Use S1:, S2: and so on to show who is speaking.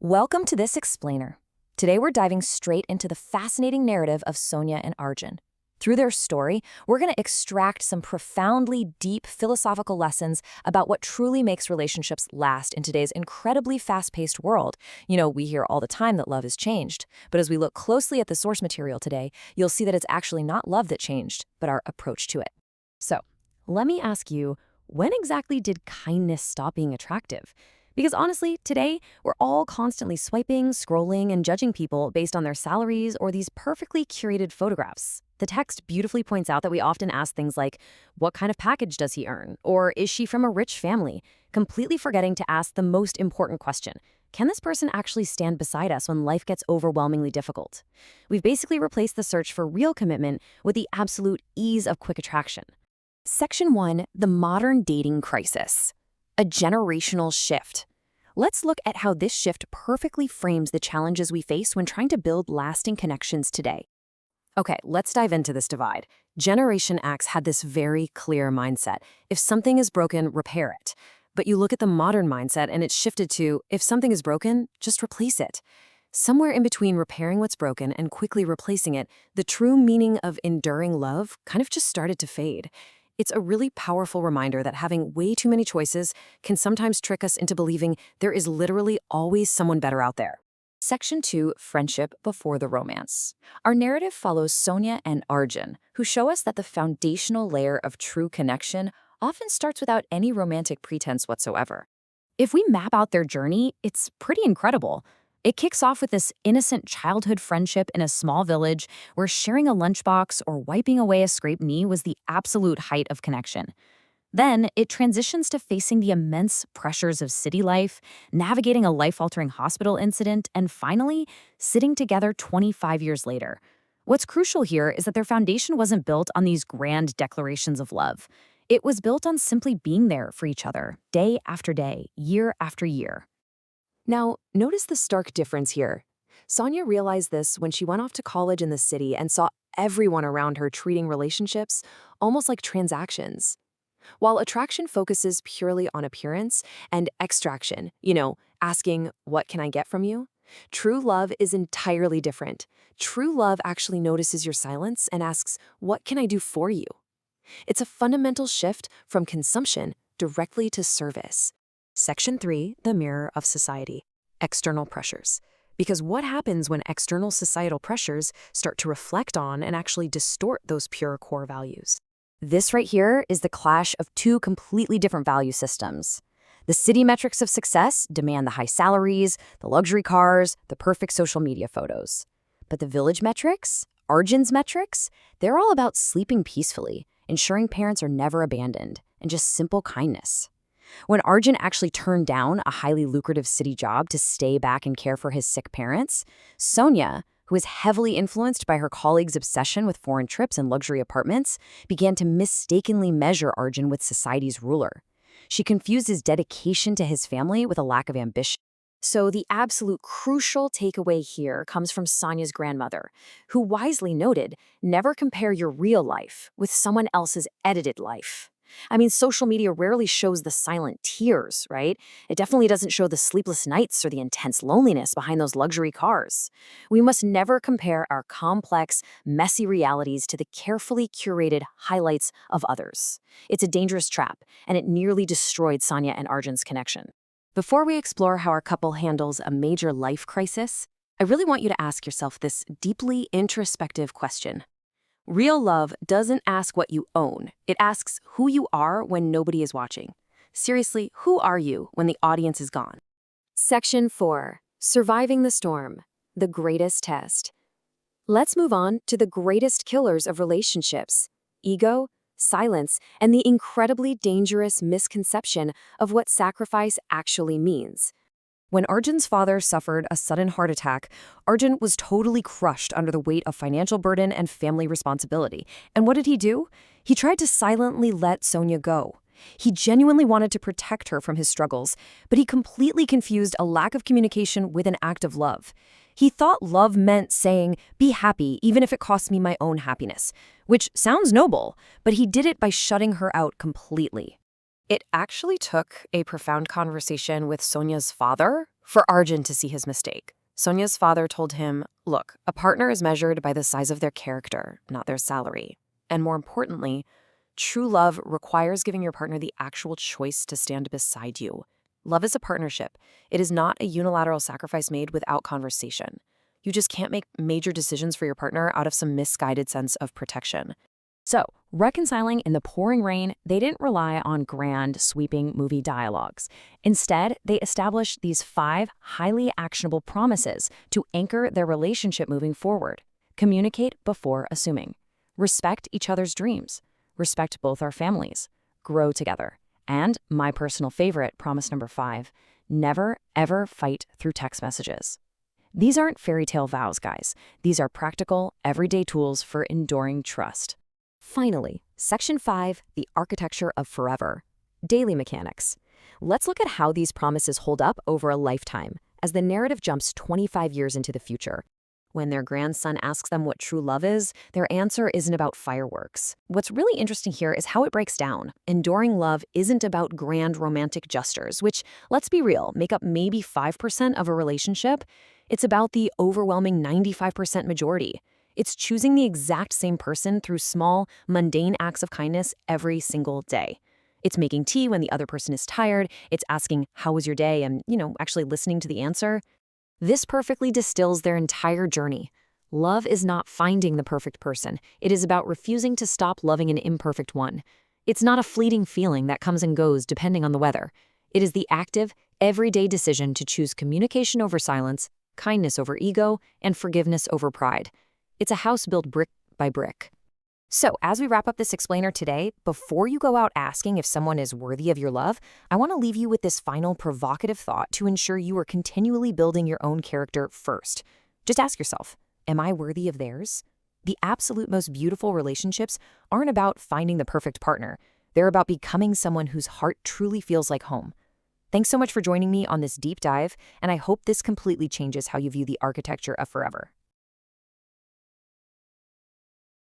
S1: Welcome to this explainer. Today we're diving straight into the fascinating narrative of Sonia and Arjun. Through their story, we're going to extract some profoundly deep philosophical lessons about what truly makes relationships last in today's incredibly fast-paced world. We hear all the time that love has changed, but as we look closely at the source material today, you'll see that it's actually not love that changed, but our approach to it. So, let me ask you, when exactly did kindness stop being attractive? Because honestly, today, we're all constantly swiping, scrolling, and judging people based on their salaries or these perfectly curated photographs. The text beautifully points out that we often ask things like, what kind of package does he earn? Or is she from a rich family? Completely forgetting to ask the most important question. Can this person actually stand beside us when life gets overwhelmingly difficult? We've basically replaced the search for real commitment with the absolute ease of quick attraction. Section 1, the modern dating crisis. A generational shift. Let's look at how this shift perfectly frames the challenges we face when trying to build lasting connections today. Okay, let's dive into this divide. Generation X had this very clear mindset. If something is broken, repair it. But you look at the modern mindset and it's shifted to, if something is broken, just replace it. Somewhere in between repairing what's broken and quickly replacing it, the true meaning of enduring love kind of just started to fade. It's a really powerful reminder that having way too many choices can sometimes trick us into believing there is literally always someone better out there. Section 2, Friendship Before the Romance. Our narrative follows Sonia and Arjun, who show us that the foundational layer of true connection often starts without any romantic pretense whatsoever. If we map out their journey, it's pretty incredible. It kicks off with this innocent childhood friendship in a small village where sharing a lunchbox or wiping away a scraped knee was the absolute height of connection. Then it transitions to facing the immense pressures of city life, navigating a life-altering hospital incident, and finally, sitting together 25 years later. What's crucial here is that their foundation wasn't built on these grand declarations of love. It was built on simply being there for each other, day after day, year after year. Now, notice the stark difference here. Sonia realized this when she went off to college in the city and saw everyone around her treating relationships almost like transactions. While attraction focuses purely on appearance and extraction, asking, what can I get from you? True love is entirely different. True love actually notices your silence and asks, what can I do for you? It's a fundamental shift from consumption directly to service. Section 3, the mirror of society. External pressures. Because what happens when external societal pressures start to reflect on and actually distort those pure core values? This right here is the clash of two completely different value systems. The city metrics of success demand the high salaries, the luxury cars, the perfect social media photos. But the village metrics, Arjun's metrics, they're all about sleeping peacefully, ensuring parents are never abandoned, and just simple kindness. When Arjun actually turned down a highly lucrative city job to stay back and care for his sick parents, Sonia, who is heavily influenced by her colleagues' obsession with foreign trips and luxury apartments, began to mistakenly measure Arjun with society's ruler. She confused his dedication to his family with a lack of ambition. So the absolute crucial takeaway here comes from Sonia's grandmother, who wisely noted, never compare your real life with someone else's edited life. I mean, social media rarely shows the silent tears, right? It definitely doesn't show the sleepless nights or the intense loneliness behind those luxury cars. We must never compare our complex, messy realities to the carefully curated highlights of others. It's a dangerous trap, and it nearly destroyed Sonia and Arjun's connection. Before we explore how our couple handles a major life crisis, I really want you to ask yourself this deeply introspective question. Real love doesn't ask what you own. It asks who you are when nobody is watching. Seriously, who are you when the audience is gone? Section 4. Surviving the Storm. The Greatest Test. Let's move on to the greatest killers of relationships: ego, silence, and the incredibly dangerous misconception of what sacrifice actually means. When Arjun's father suffered a sudden heart attack, Arjun was totally crushed under the weight of financial burden and family responsibility. And what did he do? He tried to silently let Sonia go. He genuinely wanted to protect her from his struggles, but he completely confused a lack of communication with an act of love. He thought love meant saying, be happy even if it costs me my own happiness, which sounds noble, but he did it by shutting her out completely. It actually took a profound conversation with Sonia's father
S2: for Arjun to see his mistake. Sonia's father told him, look, a partner is measured by the size of their character, not their salary. And more importantly, true love requires giving your partner the actual choice to stand beside you. Love is a partnership. It is not a unilateral sacrifice made without conversation. You just can't make major decisions for your partner out of some misguided sense of protection.
S1: So, reconciling in the pouring rain, they didn't rely on grand, sweeping movie dialogues. Instead, they established these 5 highly actionable promises to anchor their relationship moving forward. Communicate before assuming. Respect each other's dreams. Respect both our families. Grow together. And my personal favorite, promise number 5, never, ever fight through text messages. These aren't fairy tale vows, guys. These are practical, everyday tools for enduring trust. Finally, Section 5, the architecture of forever. Daily mechanics. Let's look at how these promises hold up over a lifetime, as the narrative jumps 25 years into the future. When their grandson asks them what true love is, their answer isn't about fireworks. What's really interesting here is how it breaks down. Enduring love isn't about grand romantic gestures, which, let's be real, make up maybe 5% of a relationship. It's about the overwhelming 95% majority. It's choosing the exact same person through small, mundane acts of kindness every single day. It's making tea when the other person is tired. It's asking, how was your day? And, actually listening to the answer. This perfectly distills their entire journey. Love is not finding the perfect person. It is about refusing to stop loving an imperfect one. It's not a fleeting feeling that comes and goes depending on the weather. It is the active, everyday decision to choose communication over silence, kindness over ego, and forgiveness over pride. It's a house built brick by brick. So, as we wrap up this explainer today, before you go out asking if someone is worthy of your love, I want to leave you with this final provocative thought to ensure you are continually building your own character first. Just ask yourself, am I worthy of theirs? The absolute most beautiful relationships aren't about finding the perfect partner. They're about becoming someone whose heart truly feels like home. Thanks so much for joining me on this deep dive, and I hope this completely changes how you view the architecture of forever.